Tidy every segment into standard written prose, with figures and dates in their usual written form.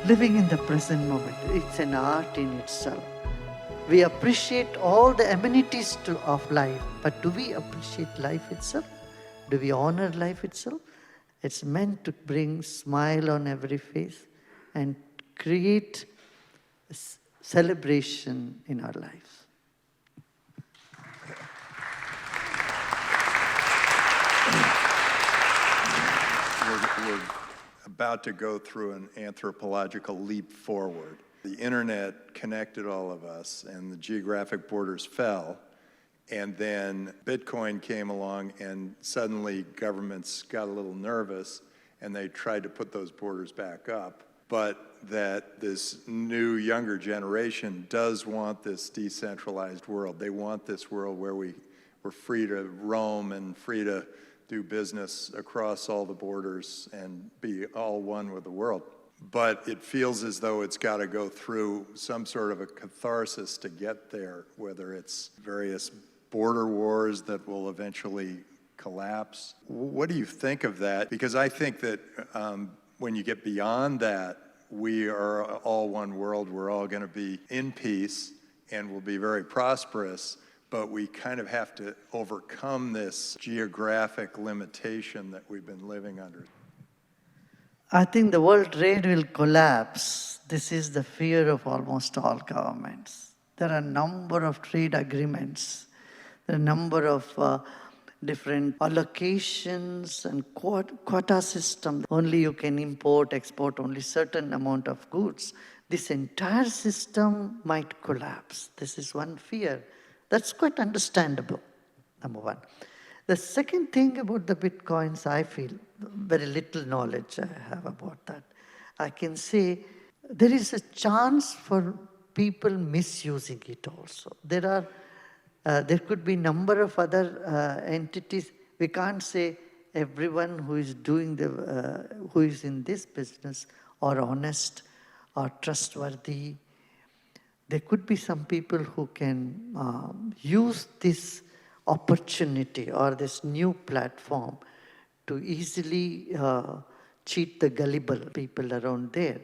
living in the present moment. It's an art in itself. We appreciate all the amenities of life, but do we appreciate life itself? Do we honor life itself? It's meant to bring smile on every face and create celebration in our lives. We're about to go through an anthropological leap forward. The internet connected all of us, and the geographic borders fell. And then Bitcoin came along, and suddenly governments got a little nervous, and they tried to put those borders back up. But that this new, younger generation does want this decentralized world. They want this world where we're free to roam and free to do business across all the borders and be all one with the world. But it feels as though it's got to go through some sort of a catharsis to get there, whether it's various border wars that will eventually collapse. What do you think of that? Because I think that when you get beyond that, we are all one world. We're all going to be in peace and we'll be very prosperous. But we kind of have to overcome this geographic limitation that we've been living under. I think the world trade will collapse. This is the fear of almost all governments. There are a number of trade agreements. There are a number of different allocations and quota systems. Only you can import, export only certain amount of goods. This entire system might collapse. This is one fear. That's quite understandable, number one. The second thing about the Bitcoins, I feel, very little knowledge I have about that. I can say there is a chance for people misusing it also. There could be a number of other entities. We can't say everyone who is doing who is in this business are honest or trustworthy. There could be some people who can use this opportunity or this new platform to easily cheat the gullible people around there.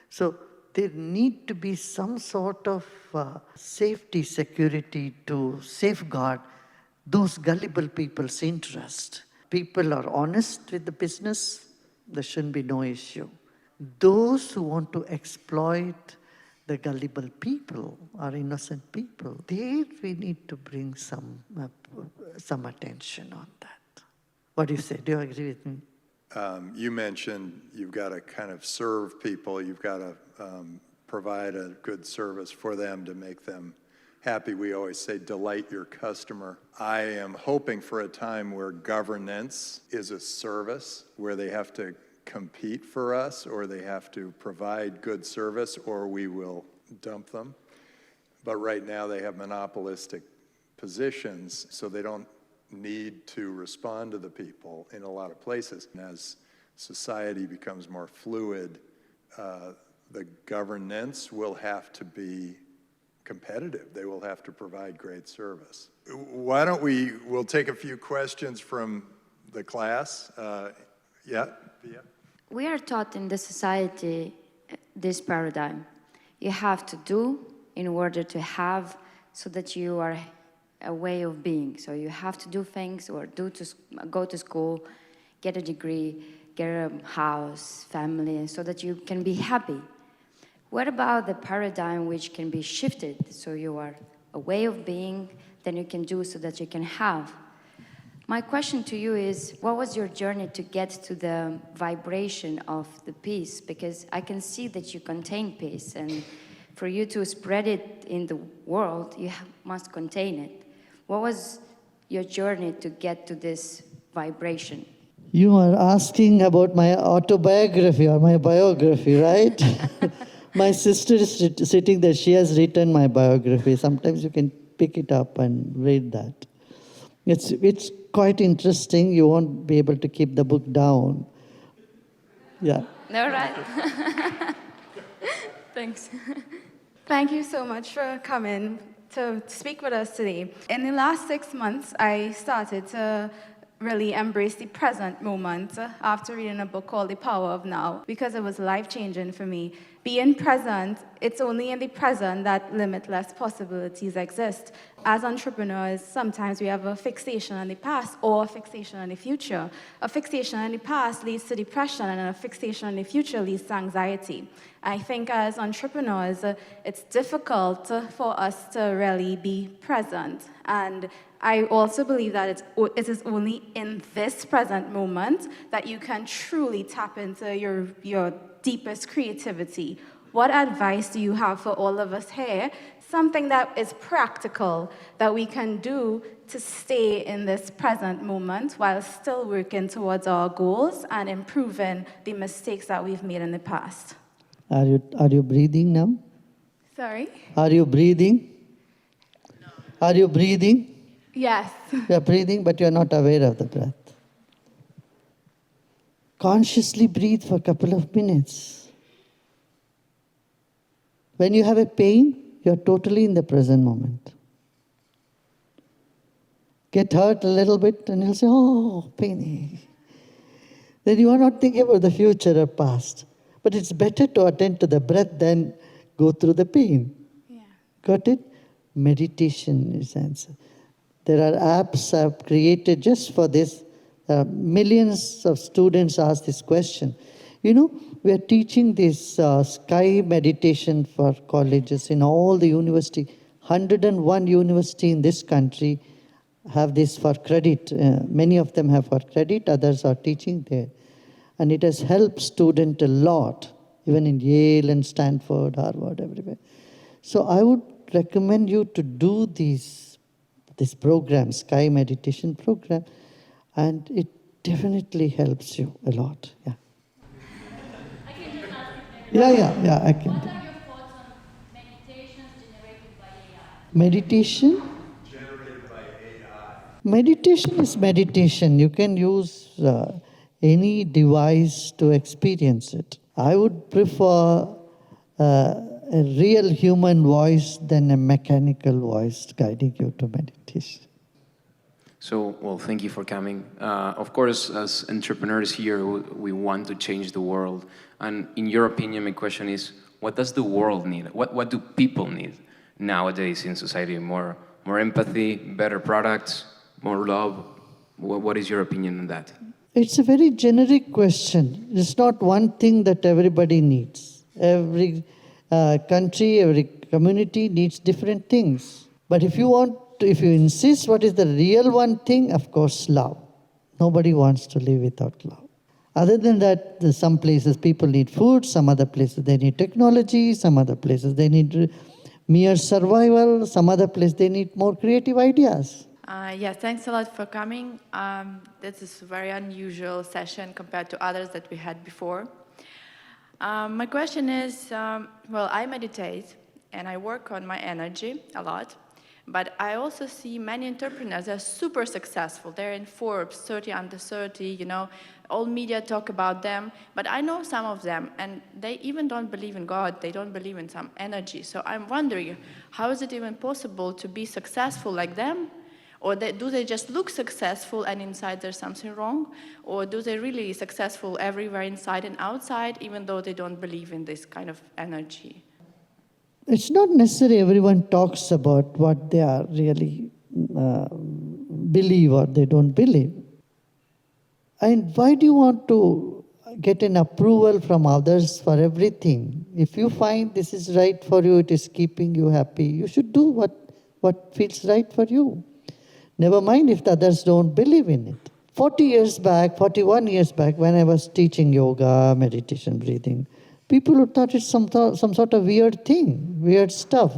So there need to be some sort of safety, security to safeguard those gullible people's interest. People are honest with the business, there shouldn't be no issue. Those who want to exploit the gullible people or innocent people, there we need to bring some attention on that. What do you say? Do you agree with me? You mentioned you've got to kind of serve people. You've got to provide a good service for them to make them happy. We always say, delight your customer. I am hoping for a time where governance is a service, where they have to compete for us, or they have to provide good service, or we will dump them. But right now they have monopolistic positions, so they don't need to respond to the people in a lot of places. And as society becomes more fluid, the governance will have to be competitive. They will have to provide great service. Why don't we'll take a few questions from the class. Yeah. We are taught in the society this paradigm. You have to do in order to have, so that you are a way of being. So you have to do things or go to school, get a degree, get a house, family, so that you can be happy. What about the paradigm which can be shifted? So you are a way of being, then you can do so that you can have. My question to you is, what was your journey to get to the vibration of the peace? Because I can see that you contain peace, and for you to spread it in the world, you must contain it. What was your journey to get to this vibration? You are asking about my autobiography or my biography, right? My sister is sitting there. She has written my biography. Sometimes you can pick it up and read that. It's quite interesting. You won't be able to keep the book down. Yeah. All right. Thanks. Thank you so much for coming to speak with us today. In the last 6 months, I started to really embrace the present moment after reading a book called The Power of Now, because it was life-changing for me. Being present, it's only in the present that limitless possibilities exist. As entrepreneurs, sometimes we have a fixation on the past or a fixation on the future. A fixation on the past leads to depression, and a fixation on the future leads to anxiety. I think as entrepreneurs, it's difficult for us to really be present. And I also believe that it is only in this present moment that you can truly tap into your deepest creativity. What advice do you have for all of us here? Something that is practical that we can do to stay in this present moment while still working towards our goals and improving the mistakes that we've made in the past. Are you breathing now? Sorry? Are you breathing? No. Are you breathing? Yes. You are breathing, but you are not aware of the breath. Consciously breathe for a couple of minutes. When you have a pain, you are totally in the present moment. Get hurt a little bit and you'll say, oh, pain. Then you are not thinking about the future or past. But it's better to attend to the breath than go through the pain. Yeah. Got it? Meditation is answer. There are apps I've created just for this. Millions of students ask this question. You know, we are teaching this sky meditation for colleges in all the university. 101 university in this country have this for credit. Many of them have for credit, others are teaching there. And it has helped students a lot, even in Yale and Stanford, Harvard, everywhere. So I would recommend you to do this program, Sky Meditation program, and it definitely helps you a lot. Yeah. I can just ask if there Yeah, I can. What are your thoughts on meditations generated by AI? Meditation? Generated by AI. Meditation is meditation. You can use any device to experience it. I would prefer a real human voice than a mechanical voice guiding you to meditation. So, well, thank you for coming. Of course, as entrepreneurs here, we want to change the world. And in your opinion, my question is, what does the world need? What do people need nowadays in society? More empathy, better products, more love? What is your opinion on that? It's a very generic question. It's not one thing that everybody needs. Every country, every community needs different things. But if you insist what is the real one thing, of course, love. Nobody wants to live without love. Other than that, some places people need food, some other places they need technology, some other places they need mere survival, some other place they need more creative ideas. Yes, thanks a lot for coming. This is a very unusual session compared to others that we had before. My question is, well, I meditate and I work on my energy a lot, but I also see many entrepreneurs that are super successful. They're in Forbes, 30 under 30, you know, all media talk about them, but I know some of them and they even don't believe in God, they don't believe in some energy. So I'm wondering, how is it even possible to be successful like them? Or do they just look successful and inside there's something wrong? Or do they really successful everywhere inside and outside, even though they don't believe in this kind of energy? It's not necessary everyone talks about what they are really believe or they don't believe. And why do you want to get an approval from others for everything? If you find this is right for you, it is keeping you happy, you should do what feels right for you. Never mind if the others don't believe in it. 41 years back, when I was teaching yoga, meditation, breathing, people who thought it's some sort of weird thing, weird stuff.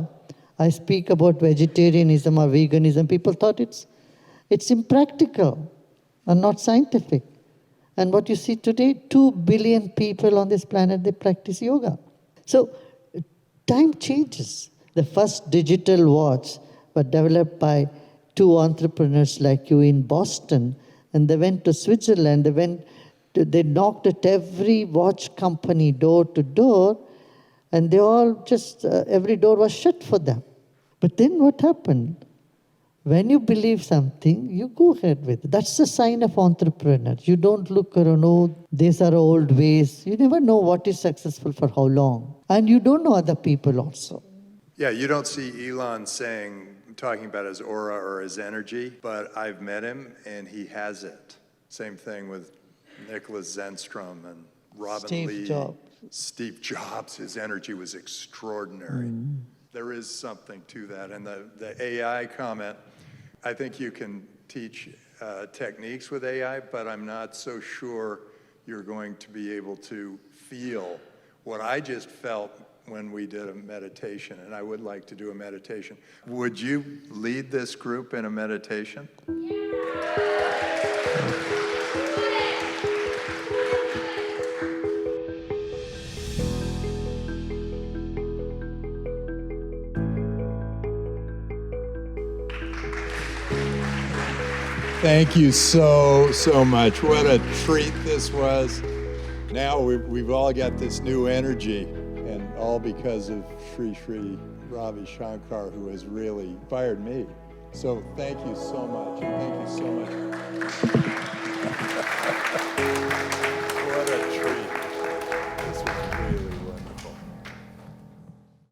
I speak about vegetarianism or veganism. People thought it's impractical and not scientific. And what you see today, 2 billion people on this planet, they practice yoga. So time changes. The first digital watch was developed by 2 entrepreneurs like you in Boston, and they went to Switzerland. They knocked at every watch company door to door, and they all every door was shut for them. But then what happened? When you believe something, you go ahead with it. That's the sign of entrepreneur. You don't look around, oh, these are old ways. You never know what is successful for how long. And you don't know other people also. Yeah, you don't see Elon talking about his aura or his energy, but I've met him and he has it. Same thing with Nicholas Zenstrom and Robin Lee. Steve Jobs, his energy was extraordinary. There is something to that. And the AI comment, I think you can teach techniques with AI, but I'm not so sure you're going to be able to feel what I just felt when we did a meditation, and I would like to do a meditation. Would you lead this group in a meditation? Thank you so much. What a treat this was. Now we've all got this new energy, and all because of Sri Ravishankar, who has really inspired me. So thank you so much. Thank you so much.